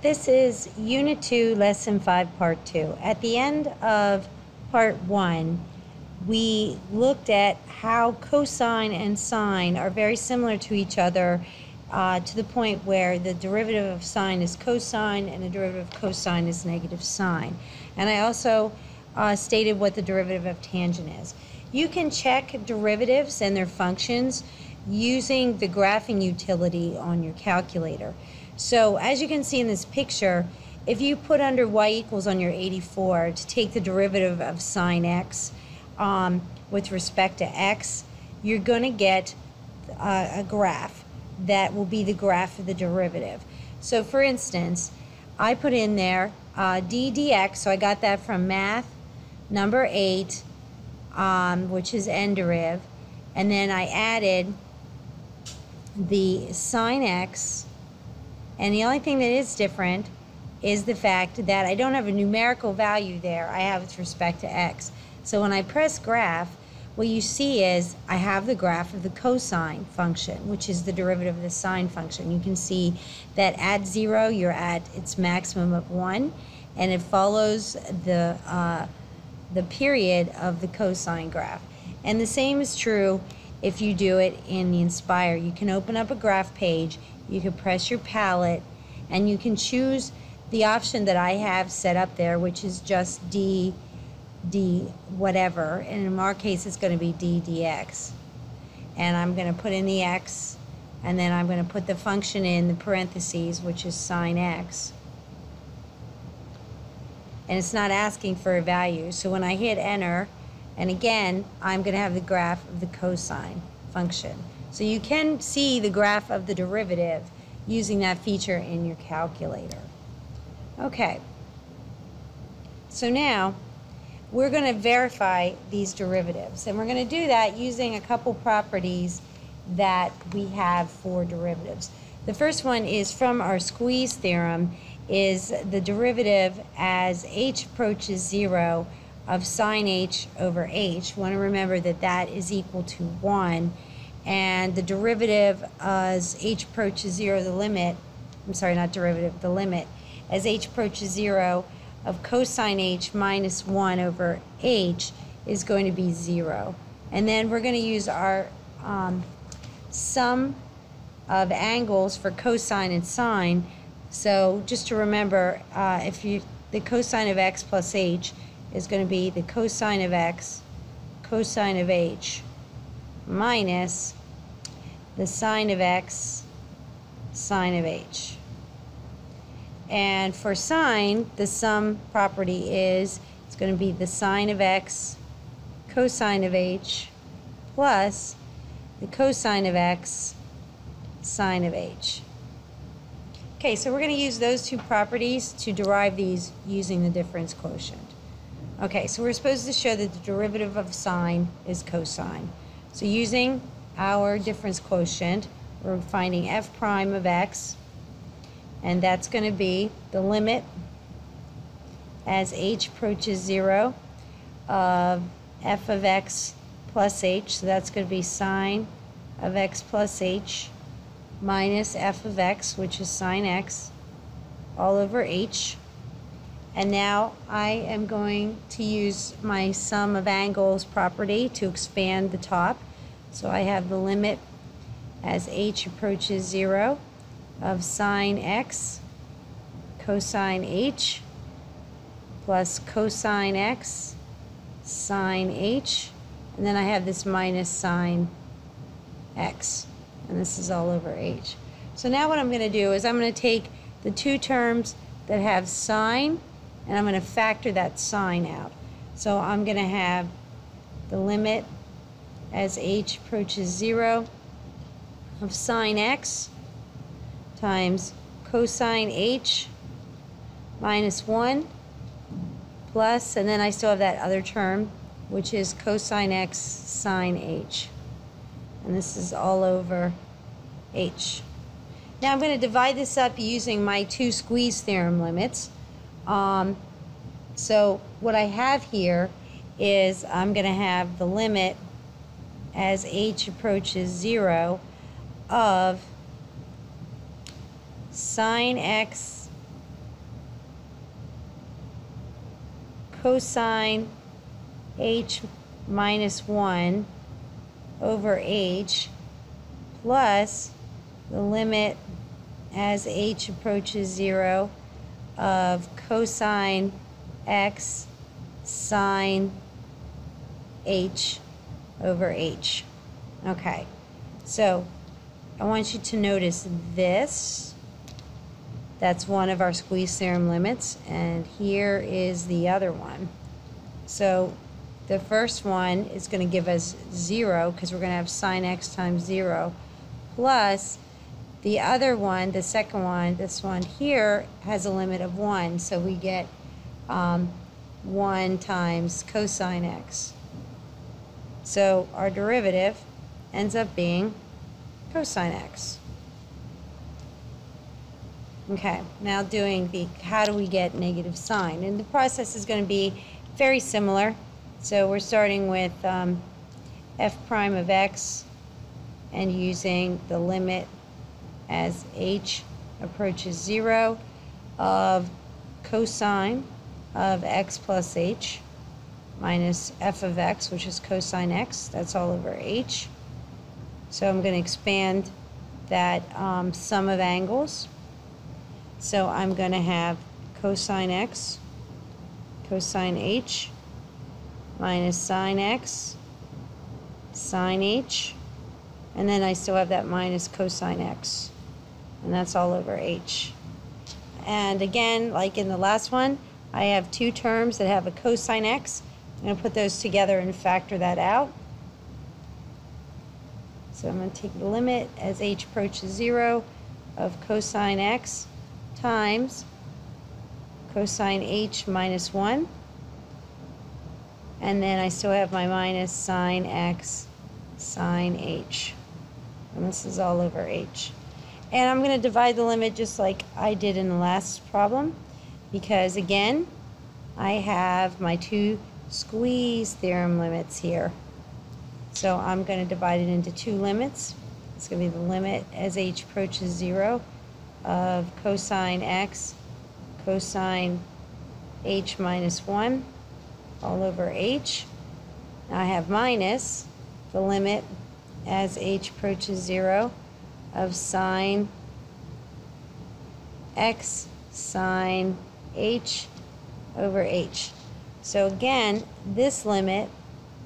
This is Unit 2, Lesson 5, Part 2. At the end of Part 1, we looked at how cosine and sine are very similar to each other to the point where the derivative of sine is cosine and the derivative of cosine is negative sine. And I also stated what the derivative of tangent is. You can check derivatives and their functions using the graphing utility on your calculator. So as you can see in this picture, if you put under y equals on your 84 to take the derivative of sine x with respect to x, you're going to get a graph that will be the graph of the derivative. So for instance, I put in there d dx, so I got that from math number 8, which is n deriv, and then I added the sine x. And the only thing that is different is the fact that I don't have a numerical value there. I have with respect to x. So when I press graph, what you see is I have the graph of the cosine function, which is the derivative of the sine function. You can see that at 0, you're at its maximum of 1, and it follows the period of the cosine graph. And the same is true if you do it in the Inspire. You can open up a graph page, you can press your palette, and you can choose the option that I have set up there, which is just d whatever, and in our case it's going to be d dx. And I'm going to put in the x, and then I'm going to put the function in the parentheses, which is sine x. And it's not asking for a value, so when I hit enter, and again, I'm going to have the graph of the cosine function. So you can see the graph of the derivative using that feature in your calculator. Okay, so now we're going to verify these derivatives, and we're going to do that using a couple properties that we have for derivatives. The first one is from our squeeze theorem, is the derivative as h approaches 0 of sine h over h. You want to remember that that is equal to 1, and the derivative as h approaches 0, the limit, I'm sorry, not derivative, the limit, as h approaches 0 of cosine h minus 1 over h is going to be 0. And then we're going to use our sum of angles for cosine and sine. So just to remember, the cosine of x plus h is going to be the cosine of x, cosine of h, minus the sine of x, sine of h. And for sine, the sum property is, it's going to be the sine of x, cosine of h, plus the cosine of x, sine of h. Okay, so we're going to use those two properties to derive these using the difference quotient. Okay, so we're supposed to show that the derivative of sine is cosine. So using our difference quotient, we're finding f prime of x, and that's going to be the limit as h approaches 0 of f of x plus h, so that's going to be sine of x plus h minus f of x, which is sine x, all over h. And now I am going to use my sum of angles property to expand the top. So I have the limit as h approaches 0 of sine x cosine h plus cosine x sine h, and then I have this minus sine x, and this is all over h. So now what I'm going to do is I'm going to take the two terms that have sine, and I'm going to factor that sine out. So I'm going to have the limit as h approaches 0 of sine x times cosine h minus 1 plus, and then I still have that other term, which is cosine x sine h. And this is all over h. Now I'm going to divide this up using my two squeeze theorem limits. So what I have here is I'm going to have the limit as h approaches 0 of sine x cosine h minus 1 over h plus the limit as h approaches 0 of cosine x sine h over h. Okay, so I want you to notice this. That's one of our squeeze theorem limits, and here is the other one. So the first one is going to give us 0 because we're going to have sine x times 0, plus the other one, the second one, this one here, has a limit of 1, so we get 1 times cosine x. So our derivative ends up being cosine x. Okay, now doing the how do we get negative sine, and the process is going to be very similar. So we're starting with f prime of x and using the limit as h approaches 0 of cosine of x plus h minus f of x, which is cosine x. That's all over h. So I'm going to expand that sum of angles. So I'm going to have cosine x, cosine h, minus sine x, sine h, and then I still have that minus cosine x, and that's all over h. And again, like in the last one, I have two terms that have a cosine x. I'm going to put those together and factor that out. So I'm going to take the limit as h approaches 0 of cosine x times cosine h minus 1. And then I still have my minus sine x sine h. And this is all over h. And I'm going to divide the limit just like I did in the last problem, because again, I have my two squeeze theorem limits here. So I'm going to divide it into two limits. It's going to be the limit as h approaches 0 of cosine x cosine h minus 1 all over h. Now I have minus the limit as h approaches 0 of sine x sine h over h. So again, this limit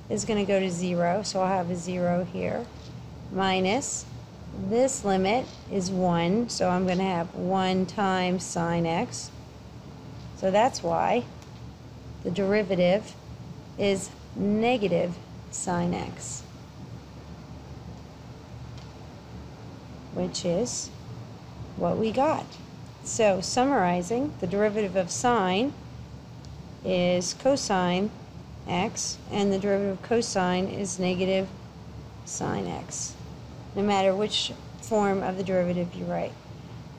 is going to go to 0, so I'll have a 0 here, minus this limit is 1, so I'm going to have 1 times sine x. So that's why the derivative is negative sine x, which is what we got. So summarizing, the derivative of sine is cosine x, and the derivative of cosine is negative sine x, no matter which form of the derivative you write.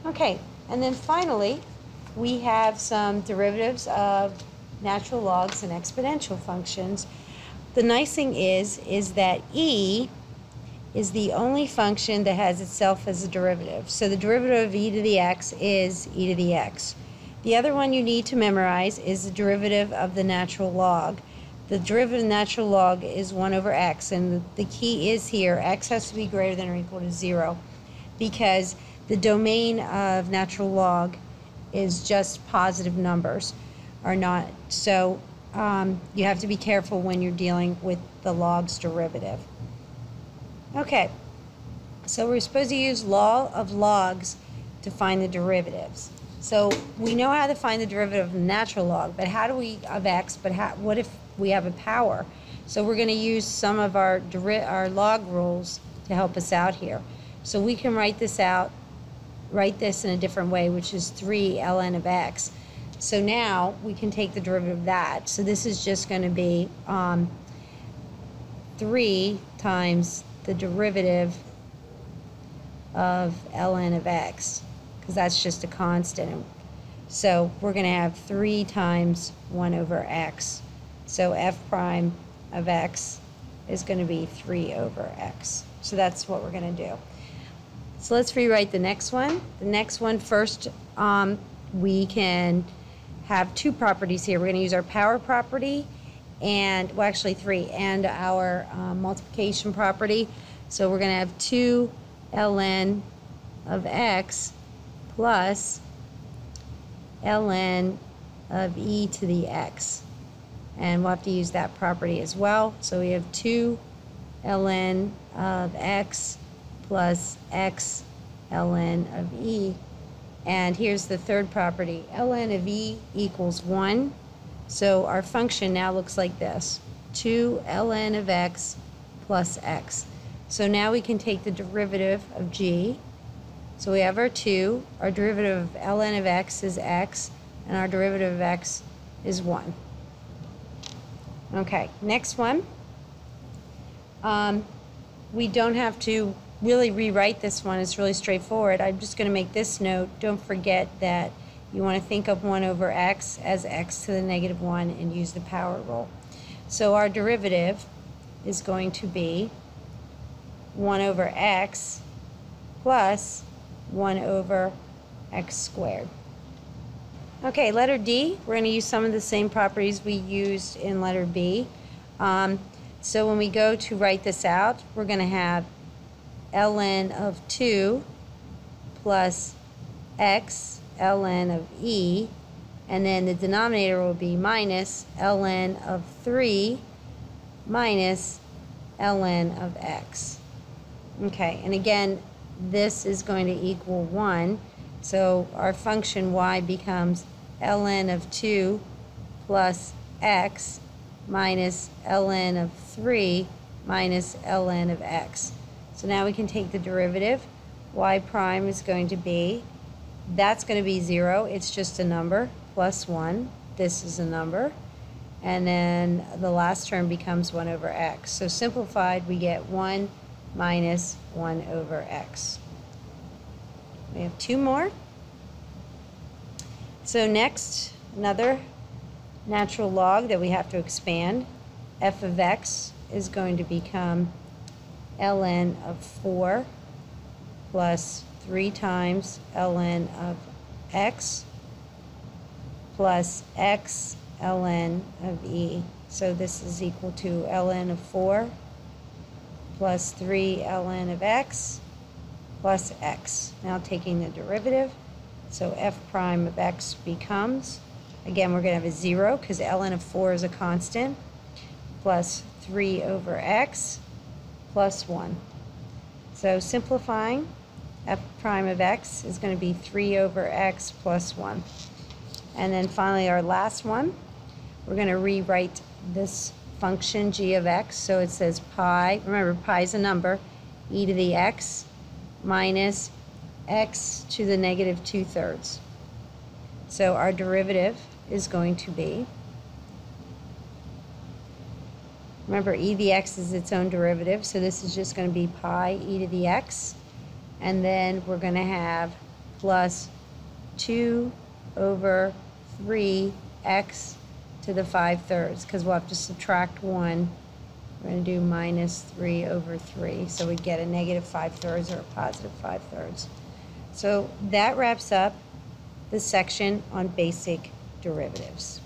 Okay, and then finally, we have some derivatives of natural logs and exponential functions. The nice thing is that e is the only function that has itself as a derivative. So the derivative of e to the x is e to the x. The other one you need to memorize is the derivative of the natural log. The derivative of the natural log is 1 over x, and the key is here, x has to be greater than or equal to 0, because the domain of natural log is just positive numbers, or not. So you have to be careful when you're dealing with the log's derivative. Okay, so we're supposed to use law of logs to find the derivatives. So we know how to find the derivative of the natural log, but how do we, of x, but what if we have a power? So we're going to use some of our log rules to help us out here. So we can write this in a different way, which is 3 ln of x. So now we can take the derivative of that. So this is just going to be 3 times the derivative of ln of x, because that's just a constant. So we're going to have 3 times 1 over x. So f prime of x is going to be 3 over x. So that's what we're going to do. So let's rewrite the next one. The next one first, we can have two properties here. We're going to use our power property and, well, actually three, and our multiplication property. So we're going to have 2 ln of x plus ln of e to the x. And we'll have to use that property as well. So we have 2 ln of x plus x ln of e. And here's the third property. Ln of e equals 1. So our function now looks like this. 2 ln of x plus x. So now we can take the derivative of g. So we have our 2. Our derivative of ln of x is x. And our derivative of x is 1. Okay, next one. We don't have to really rewrite this one. It's really straightforward. I'm just going to make this note. Don't forget that you want to think of 1 over x as x to the negative 1 and use the power rule. So our derivative is going to be 1 over x plus 1 over x squared. Okay, letter D, we're going to use some of the same properties we used in letter B. So when we go to write this out, we're going to have ln of 2 plus x ln of e, and then the denominator will be minus ln of 3 minus ln of x. Okay, and again, this is going to equal 1. So our function y becomes ln of 2 plus x minus ln of 3 minus ln of x. So now we can take the derivative. Y prime is going to be, that's going to be 0. It's just a number, plus 1. This is a number. And then the last term becomes 1 over x. So simplified, we get 1 minus 1 over x. We have 2 more. So next, another natural log that we have to expand. F of x is going to become ln of 4 plus 3 times ln of x plus x ln of e. So this is equal to ln of 4 plus 3 ln of x plus x. Now taking the derivative, so f prime of x becomes, again we're going to have a 0 because ln of 4 is a constant, plus 3 over x plus 1. So simplifying, f prime of x is going to be 3 over x plus 1. And then finally our last one, we're going to rewrite this function g of x. So it says pi, remember pi is a number, e to the x minus x to the negative 2/3. So our derivative is going to be, remember e to the x is its own derivative, so this is just going to be pi e to the x, and then we're going to have plus 2 over 3x to the 5/3, because we'll have to subtract 1. We're going to do minus 3 over 3, so we get a negative 5/3 or a positive 5/3. So that wraps up the section on basic derivatives.